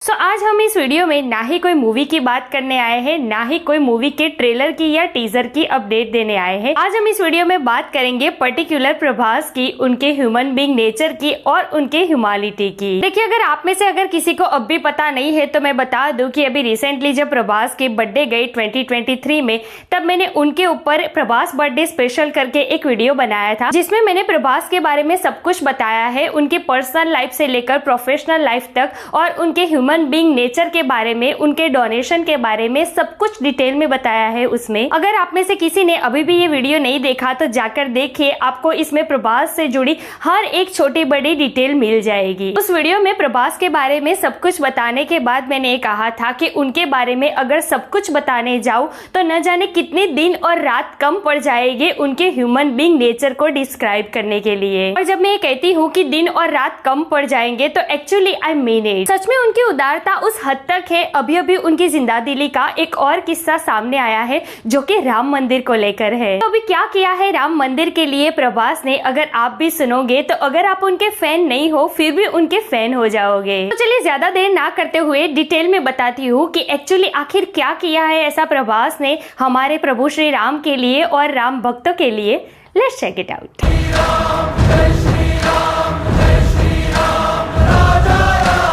आज हम इस वीडियो में ना ही कोई मूवी की बात करने आए हैं, ना ही कोई मूवी के ट्रेलर की या टीजर की अपडेट देने आए हैं। आज हम इस वीडियो में बात करेंगे पर्टिकुलर प्रभास की, उनके ह्यूमन बीइंग नेचर की और उनके ह्यूमैनिटी की। देखिए, अगर आप में से अगर किसी को अब भी पता नहीं है तो मैं बता दूं कि अभी रिसेंटली जब प्रभास की बर्थडे गई 2023 में, तब मैंने उनके ऊपर प्रभास बर्थडे स्पेशल करके एक वीडियो बनाया था, जिसमें मैंने प्रभास के बारे में सब कुछ बताया है, उनके पर्सनल लाइफ से लेकर प्रोफेशनल लाइफ तक और उनके ह्यूमन बीइंग नेचर के बारे में, उनके डोनेशन के बारे में सब कुछ डिटेल में बताया है उसमें। अगर आप में से किसी ने अभी भी ये वीडियो नहीं देखा तो जाकर देखिए, आपको इसमें प्रभास से जुड़ी हर एक छोटी बड़ी डिटेल मिल जाएगी। उस वीडियो में प्रभास के बारे में सब कुछ बताने के बाद मैंने कहा था कि उनके बारे में अगर सब कुछ बताने जाऊं तो न जाने कितने दिन और रात कम पड़ जाएंगे उनके ह्यूमन बीइंग नेचर को डिस्क्राइब करने के लिए। और जब मैं ये कहती हूँ कि दिन और रात कम पड़ जाएंगे तो एक्चुअली आई मीन इट। सच में उनकी उदारता उस हद तक है। अभी अभी उनकी जिंदा दिली का एक और किस्सा सामने आया है जो कि राम मंदिर को लेकर है। तो अभी क्या किया है राम मंदिर के लिए प्रभास ने, अगर आप भी सुनोगे तो अगर आप उनके फैन नहीं हो फिर भी उनके फैन हो जाओगे। तो चलिए ज्यादा देर ना करते हुए डिटेल में बताती हूँ कि एक्चुअली आखिर क्या किया है ऐसा प्रभास ने हमारे प्रभु श्री राम के लिए और राम भक्तों के लिए। Let's check it out.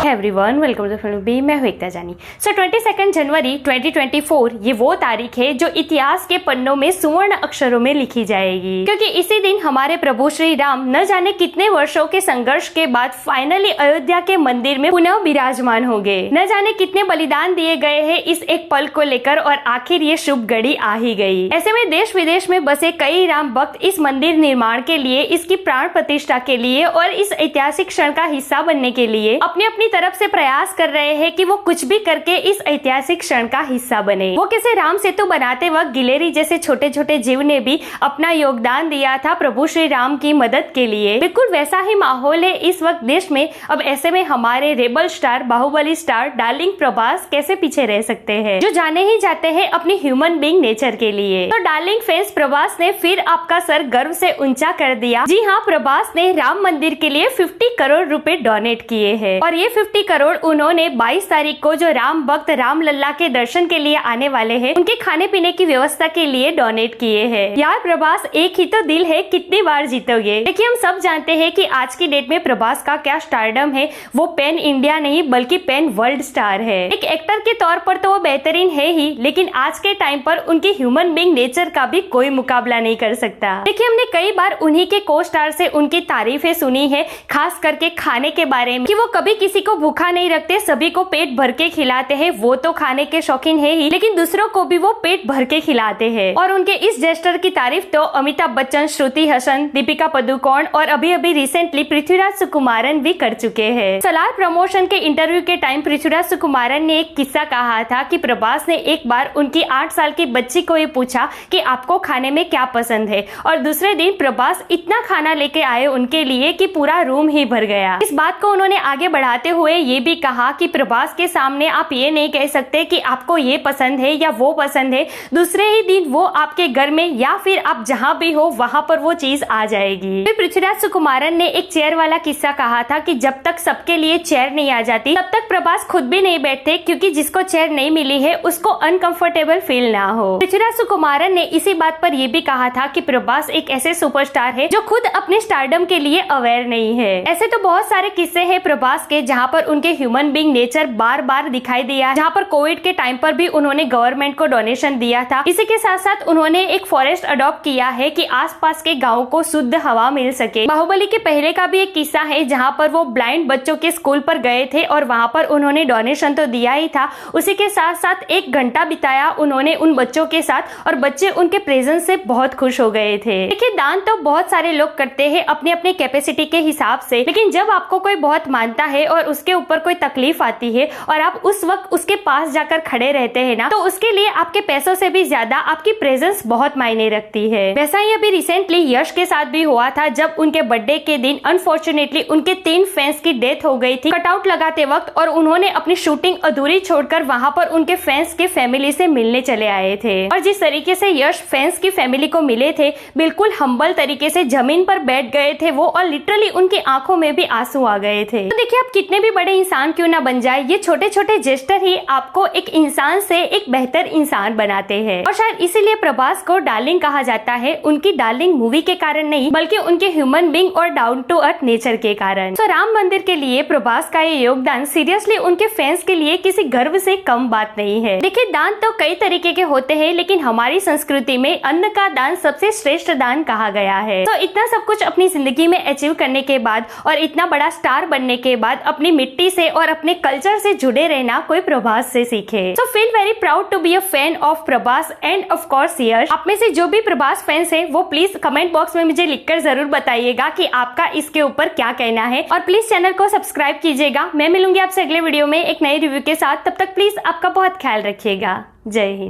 Everyone, welcome to film B. मैं हूं एकता जानी। 22 जनवरी 2024 ये वो तारीख है जो इतिहास के पन्नों में सुवर्ण अक्षरों में लिखी जाएगी, क्योंकि इसी दिन हमारे प्रभु श्री राम न जाने कितने वर्षों के संघर्ष के बाद फाइनली अयोध्या के मंदिर में पुनः विराजमान हो गए। न जाने कितने बलिदान दिए गए हैं इस एक पल को लेकर और आखिर ये शुभ घड़ी आ ही गई। ऐसे में देश विदेश में बसे कई राम भक्त इस मंदिर निर्माण के लिए, इसकी प्राण प्रतिष्ठा के लिए और इस ऐतिहासिक क्षण का हिस्सा बनने के लिए अपने अपनी तरफ से प्रयास कर रहे हैं कि वो कुछ भी करके इस ऐतिहासिक क्षण का हिस्सा बने। वो कैसे राम सेतु बनाते वक्त गिलेरी जैसे छोटे छोटे जीव ने भी अपना योगदान दिया था प्रभु श्री राम की मदद के लिए, बिल्कुल वैसा ही माहौल है इस वक्त देश में। अब ऐसे में हमारे rebel star, Baahubali star darling Prabhas कैसे पीछे रह सकते हैं, जो जाने ही जाते हैं अपनी ह्यूमन बीइंग नेचर के लिए। तो डार्लिंग फैंस, प्रभास ने फिर आपका सर गर्व से ऊंचा कर दिया। जी हाँ, प्रभास ने राम मंदिर के लिए 50 करोड़ रुपए डोनेट किए हैं और ये 50 करोड़ उन्होंने 22 तारीख को जो राम भक्त राम लल्ला के दर्शन के लिए आने वाले हैं उनके खाने पीने की व्यवस्था के लिए डोनेट किए हैं। यार प्रभास, एक ही तो दिल है, कितनी बार जीतोगे। देखिए, हम सब जानते हैं कि आज की डेट में प्रभास का क्या स्टारडम है। वो पैन इंडिया नहीं बल्कि पैन वर्ल्ड स्टार है। एक एक्टर के तौर पर तो वो बेहतरीन है ही, लेकिन आज के टाइम पर उनकी ह्यूमन बीइंग नेचर का भी कोई मुकाबला नहीं कर सकता। देखिए, हमने कई बार उन्हीं के को स्टार से उनकी तारीफें सुनी है, खास करके खाने के बारे में, कि वो कभी किसी को भूखा नहीं रखते, सभी को पेट भर के खिलाते हैं। वो तो खाने के शौकीन है ही, लेकिन दूसरों को भी वो पेट भर के खिलाते हैं। और उनके इस जेस्टर की तारीफ तो अमिताभ बच्चन, श्रुति हसन, दीपिका पादुकोण और अभी अभी रिसेंटली पृथ्वीराज सुकुमारन भी कर चुके हैं। सलार प्रमोशन के इंटरव्यू के टाइम पृथ्वीराज सुकुमारन ने एक किस्सा कहा था कि प्रभास ने एक बार उनकी 8 साल की बच्ची को ये पूछा कि आपको खाने में क्या पसंद है, और दूसरे दिन प्रभास इतना खाना लेके आए उनके लिए कि पूरा रूम ही भर गया। इस बात को उन्होंने आगे बढ़ाते हुए ये भी कहा कि प्रभास के सामने आप ये नहीं कह सकते कि आपको ये पसंद है या वो पसंद है, दूसरे ही दिन वो आपके घर में या फिर आप जहां भी हो वहां पर वो चीज आ जाएगी। फिर पृथ्वीराज सुकुमारन ने एक चेयर वाला किस्सा कहा था कि जब तक सबके लिए चेयर नहीं आ जाती तब तक प्रभास खुद भी नहीं बैठते, क्योंकि जिसको चेयर नहीं मिली है उसको अनकंफर्टेबल फील ना हो। पृथ्वीराज सुकुमारन ने इसी बात पर यह भी कहा था कि प्रभास एक ऐसे सुपरस्टार है जो खुद अपने स्टारडम के लिए अवेयर नहीं है। ऐसे तो बहुत सारे किस्से हैं प्रभास के जहाँ पर उनके ह्यूमन बीइंग नेचर बार बार दिखाई दिया, जहाँ पर कोविड के टाइम पर भी उन्होंने गवर्नमेंट को डोनेशन दिया था। इसी के साथ साथ उन्होंने एक फॉरेस्ट अडॉप्ट किया है कि आसपास के गाँव को शुद्ध हवा मिल सके। बाहुबली के पहले का भी एक किस्सा है जहाँ पर वो ब्लाइंड बच्चों के स्कूल पर गए थे और वहाँ पर उन्होंने डोनेशन तो दिया ही था, उसी के साथ साथ 1 घंटा बिताया उन्होंने उन बच्चों के साथ और बच्चे उनके प्रेजेंस से बहुत खुश हो गए थे। देखिए, दान तो बहुत सारे लोग करते हैं अपनी अपनी कैपेसिटी के हिसाब से, लेकिन जब आपको कोई बहुत मानता है और उसके ऊपर कोई तकलीफ आती है और आप उस वक्त उसके पास जाकर खड़े रहते हैं ना, तो उसके लिए आपके पैसों से भी ज्यादा आपकी प्रेजेंस बहुत मायने रखती है। वैसा ही अभी रिसेंटली यश के साथ भी हुआ था, जब उनके बर्थडे के दिन अनफॉर्चुनेटली उनके 3 फैंस की डेथ हो गई थी कटआउट लगाते वक्त, और उन्होंने अपनी शूटिंग अधूरी छोड़कर वहां पर उनके फैंस के फैमिली से मिलने चले आए थे। और जिस तरीके से यश फैंस की फैमिली को मिले थे, बिल्कुल हम्बल तरीके से जमीन पर बैठ गए थे वो, और लिटरली उनकी आंखों में भी आंसू आ गए थे। तो देखिए, आप कितने भी बड़े इंसान क्यों ना बन जाए, ये छोटे छोटे जेस्टर ही आपको एक इंसान से एक बेहतर इंसान बनाते हैं। और शायद इसीलिए प्रभास को डार्लिंग कहा जाता है, उनकी डार्लिंग मूवी के कारण नहीं बल्कि उनके ह्यूमन बीइंग और डाउन टू अर्थ नेचर के कारण। तो राम मंदिर के लिए प्रभास का ये योगदान सीरियसली उनके फैंस के लिए किसी गर्व से कम बात नहीं है। देखिए, दान तो कई तरीके के होते हैं, लेकिन हमारी संस्कृति में अन्न का दान सबसे श्रेष्ठ दान कहा गया है। तो इतना सब कुछ अपनी जिंदगी में अचीव करने के बाद और इतना बड़ा स्टार बनने के बाद अपनी मिट्टी से और अपने कल्चर से जुड़े रहना कोई प्रभास से सीखे। So feel very proud to be a fan of Prabhas and of course Yash. आप में से जो भी प्रभास फैंस है वो प्लीज कमेंट बॉक्स में मुझे लिखकर जरूर बताइएगा कि आपका इसके ऊपर क्या कहना है, और प्लीज चैनल को सब्सक्राइब कीजिएगा। मैं मिलूंगी आपसे अगले वीडियो में एक नए रिव्यू के साथ। तब तक प्लीज आपका बहुत ख्याल रखिएगा। जय हिंद।